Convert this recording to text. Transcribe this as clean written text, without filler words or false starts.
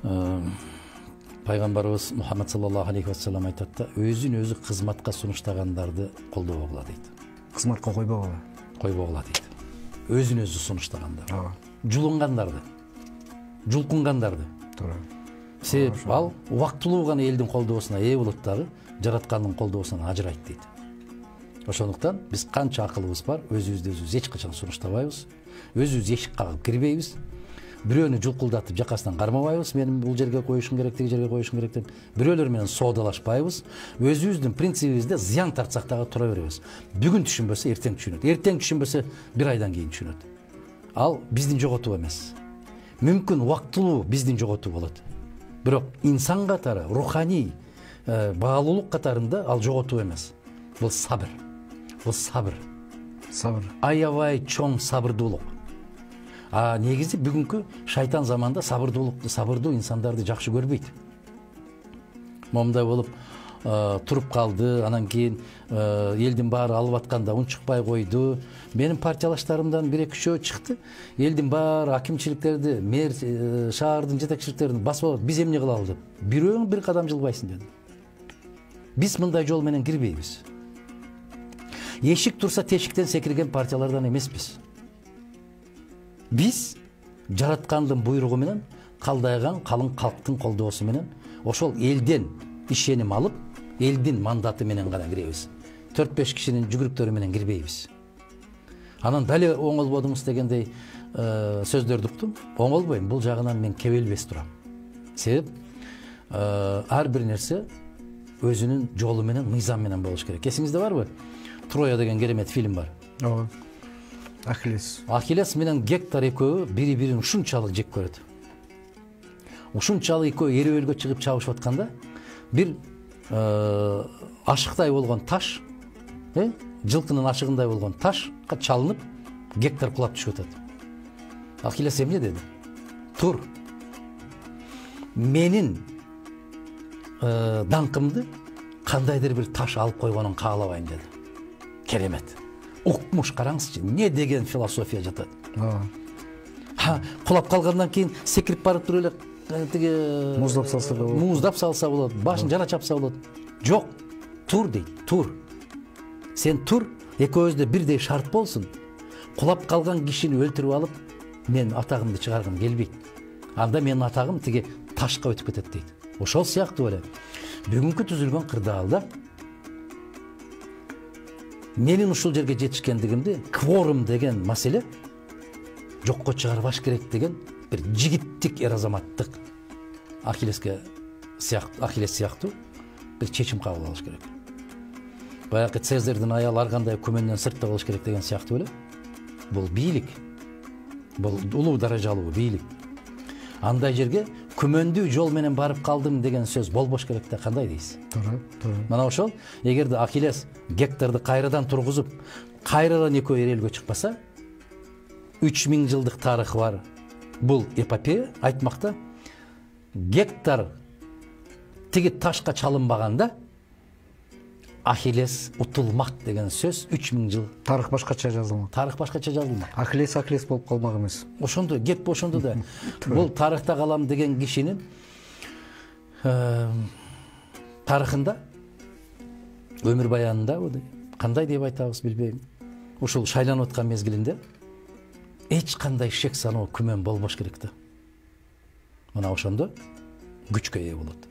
Пайгамбарыбыз Мухаммад саллаллаху алейхи ва саллям айтат да, өзүн өзү кызматка сунуштагандарды колдобогула дейт. Кызматка койбогула. Койбогула дейт. Өзүн өзү сунуштагандарды. Жулунгандарды. Жулкунгандарды. Туура. Себеп ал убактылуу гана элдин колдоосуна ээ болот дагы, жараткандын колдоосунан ажырайт дейт. Ошондуктан биз канча акылыбыз бар, өзүбүздү өзүбүз эч качан сунуштабайбыз. Өзүбүз эшик кагып кирбейбиз. Бирөөнү жулкулдатып жакасынан кармабайбыз, менин бул жерге коюшум керек, тиги жерге коюшум керек деп. Бирөөлөр менен соодалашпайбыз. Өзүбүздүн принцибибизде зыян тартсак дагы тура беребиз. Бүгүн түшүнбөсө эртең түшүнөт. Эртең түшүнбөсө бир айдан кийин түшүнөт. Ал биздин жоготуу эмес. Мүмкүн убактылуу биздин жоготуу болот. Бирок инсан катары, руханий баалуулук катарында ал жоготуу эмес. Бул сабыр. Бул сабыр. Сабыр. Аябай чоң сабырдуулук. Негизи бүгүнкү шайтан заманда сабырдуу инсандарды жакшы көрбөйт. Момундай болуп туруп калды, анан кийин элдин баары алып атканда унчукпай койду. Менин партиялаштарымдан 1-2 чыкты. Элдин баары акимчиликтерди, мэр шаардын жетекчиликтерин басып алып, биз эмне кылалы деп. Бирөөң бир кадам жылбайсың деди. Биз мындай жол менен кирбейбиз. Эшик турса тешиктен секирген партиялардан эмеспиз. Биз жараткандын буйругу менен, калдайган калың калктын колдоосу менен ошол элден ишеним алып, элдин мандаты менен гана киребиз. 4-5 кишинин жүгүрүктөрү менен кирбейбиз. Анан дали оңолбодуңуз дегендей сөздөрдү уктум. Оңолбойм, бул жагынан мен кебелбес турам. Себеп ар бир нерсе өзүнүн жолу менен, мыйзам менен болуш керек. Эсиңизде барбы? Троя деген керемет фильм бар. Ооба. Ахиллес. Ахиллес менен Гектор экөө бири-бирин ушунчалык жек көрөт. Ушунчалык экөө эриөлгө чыгып чабышып атканда бир ашыктай болгон таш, жылкынын ашыгындай болгон ташка чалынып, Гектор кулап түшүп атат. Ахиллес эмне деди? Тур. Менин даңкымды кандайдыр бир таш алып койгонун каалабайм деди. Керемет. Укмуш, караңызчы, не деген философия жатат. Кулап калгандан кийин секирип барып туруп эле тиги муздап салса болот. Муздап салса болот, башын жара чапса болот. Жок, тур дейт, тур. Сен тур, экөөбүздө бирдей шарт болсун. Кулап калган кишини өлтүрүп алып, мен атагымды чыгаргым келбейт. Анда менин атагым тиги ташка өтүп кетет дейт. Ошол сыяктуу эле. Бүгүнкү түзүлгөн кырдаалда менин ушул жерге жетишкендигимди кворум деген маселе жокко чыгарбаш керек деген бир жигиттик эр-азаматтык Ахиллес сыяктуу бир чечим кабыл алыш керек. Баягы Цезарьдын аялы ар кандай күмөндөн сыртта болуш керек деген сыяктуу эле. Бул бийлик. Бул улуу даражалуу бийлик. Андай жерге күмөндүү жол менен барып калдым деген сөз болбош керек да, кандай дейсиз? Туура. Мына ошол, эгерде Ахиллес Гекторду кайрадан тургузуп, кайрадан экөө эриөлгө чыкпаса, 3000 жылдык тарыхы бар бул эпопея айтмакта, Гектор тиги ташка чалынбаганда Ахиллес утулмак деген сөз 3000 жыл. Тарых башкача жазылмак. Тарых башкача жазылмак. Ахиллес болуп калмак эмес. Ошондо кеп ошондо да. Бул тарыхта калам деген кишинин тарыхында, өмүр баянында, кандай деп айтабыз билбейм. Ушул шайланып аткан мезгилинде эч кандай шек саноо, күмөн болбош керек да. Мына ошондо күчкө ээ болот.